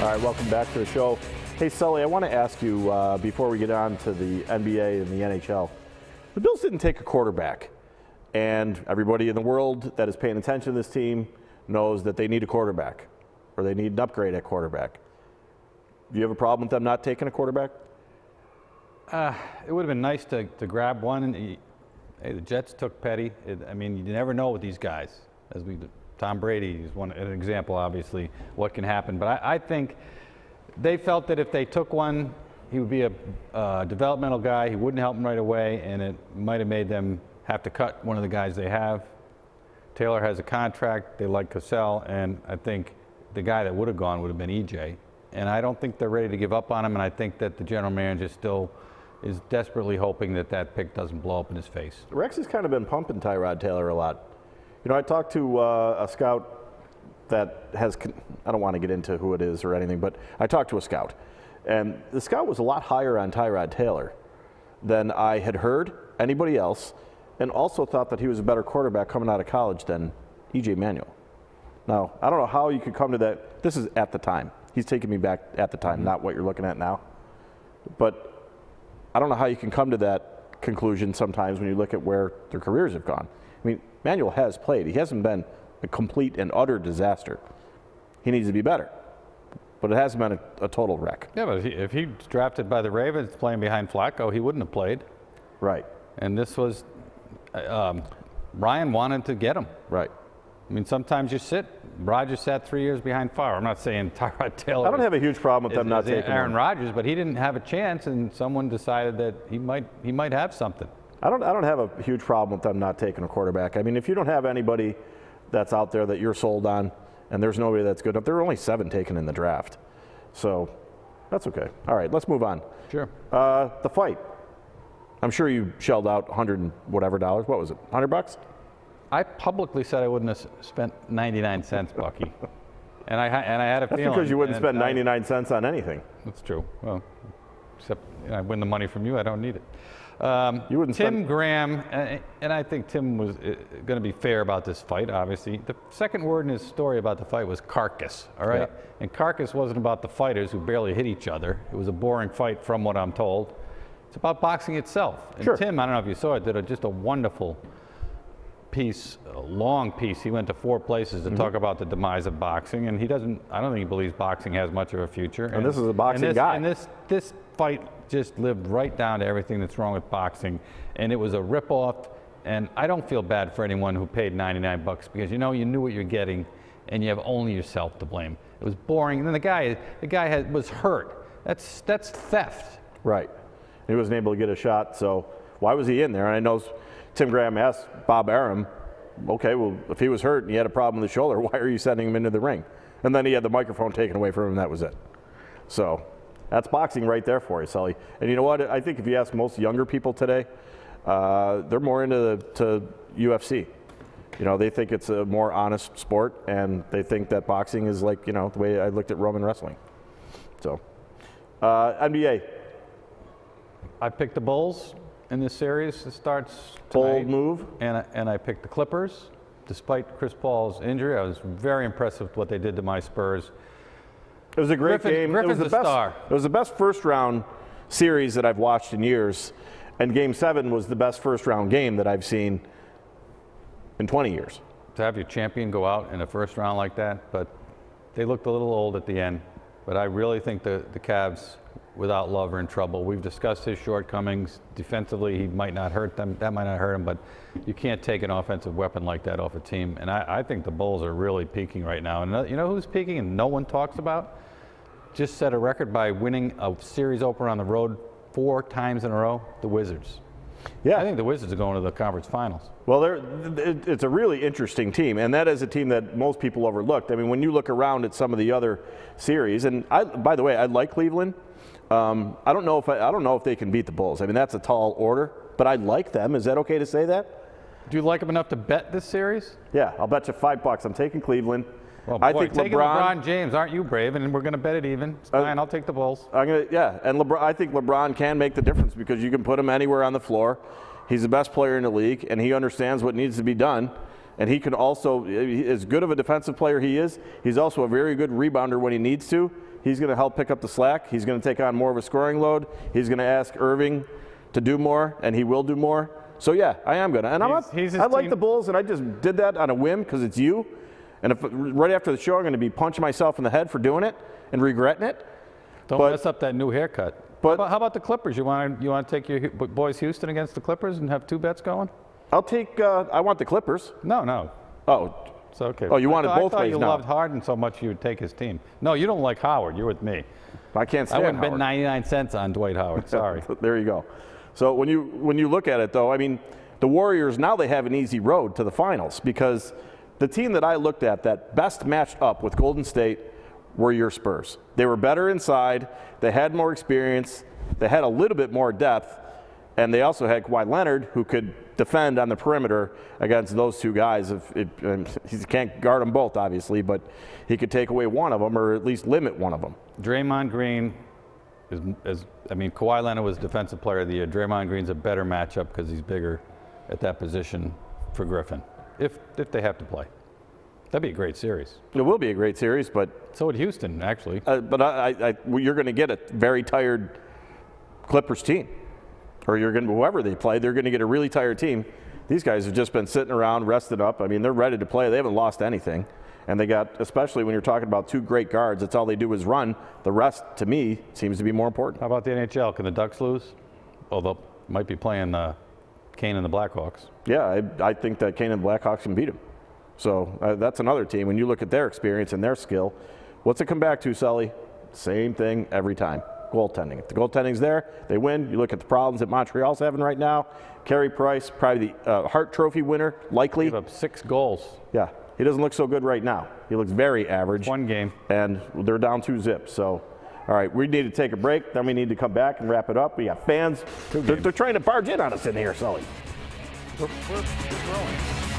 All right, welcome back to the show. Hey, Sully, I want to ask you, before we get on to the NBA and the NHL, the Bills didn't take a quarterback. And everybody in the world that is paying attention to this team knows that they need a quarterback, or they need an upgrade at quarterback. Do you have a problem with them not taking a quarterback? It would have been nice to grab one. Hey, the Jets took Petty. I mean, you never know with these guys. Tom Brady is an example, obviously, what can happen. But I think they felt that if they took one, he would be a developmental guy. He wouldn't help them right away, and it might have made them have to cut one of the guys they have. Taylor has a contract. They like Cassell, and I think the guy that would have gone would have been EJ. And I don't think they're ready to give up on him, and I think that the general manager still is desperately hoping that that pick doesn't blow up in his face. Rex has kind of been pumping Tyrod Taylor a lot. You know, I talked to a scout that has, I don't want to get into who it is or anything, but I talked to a scout. And the scout was a lot higher on Tyrod Taylor than I had heard anybody else, and also thought that he was a better quarterback coming out of college than EJ Manuel. Now, I don't know how you could come to that. This is at the time. He's taking me back at the time, not what you're looking at now. But I don't know how you can come to that conclusion sometimes when you look at where their careers have gone. I mean, Manuel has played. He hasn't been a complete and utter disaster. He needs to be better. But it hasn't been a total wreck. Yeah, but if he's drafted by the Ravens playing behind Flacco, he wouldn't have played. Right. And this was, Ryan wanted to get him. Right. I mean, sometimes you sit. Rodgers sat 3 years behind Favre. I'm not saying Tyrod Taylor. I don't have a huge problem with them not taking Aaron him. Rodgers, but he didn't have a chance, and someone decided that he might have something. I don't have a huge problem with them not taking a quarterback. I mean, if you don't have anybody that's out there that you're sold on, and there's nobody that's good enough, there were only 7 taken in the draft, so that's okay. All right, let's move on. Sure. The fight. I'm sure you shelled out $100 and whatever dollars. What was it? $100? I publicly said I wouldn't have spent 99 cents, Bucky. And I had a feeling. That's because you wouldn't spend 99 cents on anything. That's true. Well, except I win the money from you, I don't need it. You wouldn't Tim Graham, and I think Tim was going to be fair about this fight, obviously. The second word in his story about the fight was carcass, all right? Yeah. And carcass wasn't about the fighters who barely hit each other. It was a boring fight from what I'm told. It's about boxing itself. And Sure. Tim, I don't know if you saw it, did just a wonderful piece, a long piece. He went to 4 places to talk about the demise of boxing, and I don't think he believes boxing has much of a future. And this is a boxing guy. And this fight just lived right down to everything that's wrong with boxing, and it was a ripoff. And I don't feel bad for anyone who paid $99 because you knew what you're getting, and you have only yourself to blame. It was boring. And then the guy was hurt. That's theft. Right. He wasn't able to get a shot, so why was he in there? And I know Tim Graham asked Bob Arum, okay, well, if he was hurt and he had a problem with the shoulder, why are you sending him into the ring? And then he had the microphone taken away from him, and that was it. So that's boxing right there for you, Sully. And you know what? I think if you ask most younger people today, they're more into UFC. You know, they think it's a more honest sport, and they think that boxing is like, the way I looked at Roman wrestling. So, NBA. I picked the Bulls in this series. It starts tonight. Bold move. And I picked the Clippers. Despite Chris Paul's injury, I was very impressed with what they did to my Spurs. It was a great game. Griffin's it was the star. It was the best first-round series that I've watched in years, and Game 7 was the best first-round game that I've seen in 20 years. To have your champion go out in a first round like that, but they looked a little old at the end. But I really think the Cavs, without Love, are in trouble. We've discussed his shortcomings. Defensively, he might not hurt them. That might not hurt him, but you can't take an offensive weapon like that off a team. And I think the Bulls are really peaking right now. And you know who's peaking and no one talks about? Just set a record by winning a series opener on the road 4 times in a row, the Wizards. Yeah. I think the Wizards are going to the conference finals. Well, it's a really interesting team, and that is a team that most people overlooked. I mean, when you look around at some of the other series, and by the way, I like Cleveland. I don't know if they can beat the Bulls. I mean, that's a tall order, but I like them. Is that okay to say that? Do you like them enough to bet this series? Yeah, I'll bet you $5. I'm taking Cleveland. Well, I boy, think taking LeBron James, aren't you brave? And we're going to bet it even. It's fine. I'll take the Bulls. And I think LeBron can make the difference because you can put him anywhere on the floor. He's the best player in the league, and he understands what needs to be done. And he can also, as good of a defensive player he is, he's also a very good rebounder when he needs to. He's going to help pick up the slack. He's going to take on more of a scoring load. He's going to ask Irving to do more, and he will do more. So yeah, I am going to. And I like the Bulls, and I just did that on a whim because it's you. And if right after the show, I'm going to be punching myself in the head for doing it and regretting it. Don't mess up that new haircut. But how about the Clippers? You want to take your boys Houston against the Clippers and have 2 bets going? I'll take. I want the Clippers. No. Oh. It's okay. Oh, you want it both ways now. I thought you loved Harden so much you would take his team. No, you don't like Howard. You're with me. I can't stand Howard. I wouldn't bet 99 cents cents on Dwight Howard. Sorry. There you go. So when you look at it, though, I mean, the Warriors, now they have an easy road to the finals because the team that I looked at that best matched up with Golden State were your Spurs. They were better inside. They had more experience. They had a little bit more depth. And they also had Kawhi Leonard, who could defend on the perimeter against those 2 guys. He can't guard them both, obviously, but he could take away one of them or at least limit one of them. Draymond Green Kawhi Leonard was Defensive Player of the Year. Draymond Green's a better matchup because he's bigger at that position for Griffin, if they have to play. That'd be a great series. It will be a great series, but so would Houston, actually. But you're going to get a very tired Clippers team. Or whoever they play, they're going to get a really tired team. These guys have just been sitting around, rested up. I mean, they're ready to play. They haven't lost anything. And they got, especially when you're talking about 2 great guards, that's all they do is run. The rest, to me, seems to be more important. How about the NHL? Can the Ducks lose? Well, they might be playing Kane and the Blackhawks. Yeah, I think that Kane and the Blackhawks can beat them. So that's another team. When you look at their experience and their skill, what's it come back to, Sully? Same thing every time. Goaltending. If the goaltending's there, they win. You look at the problems that Montreal's having right now. Carey Price, probably the Hart Trophy winner, likely. Gave up 6 goals. Yeah, he doesn't look so good right now. He looks very average. 1 game. And they're down 2-0. So, all right, we need to take a break. Then we need to come back and wrap it up. We got fans. They're trying to barge in on us in here, Sully. We're growing.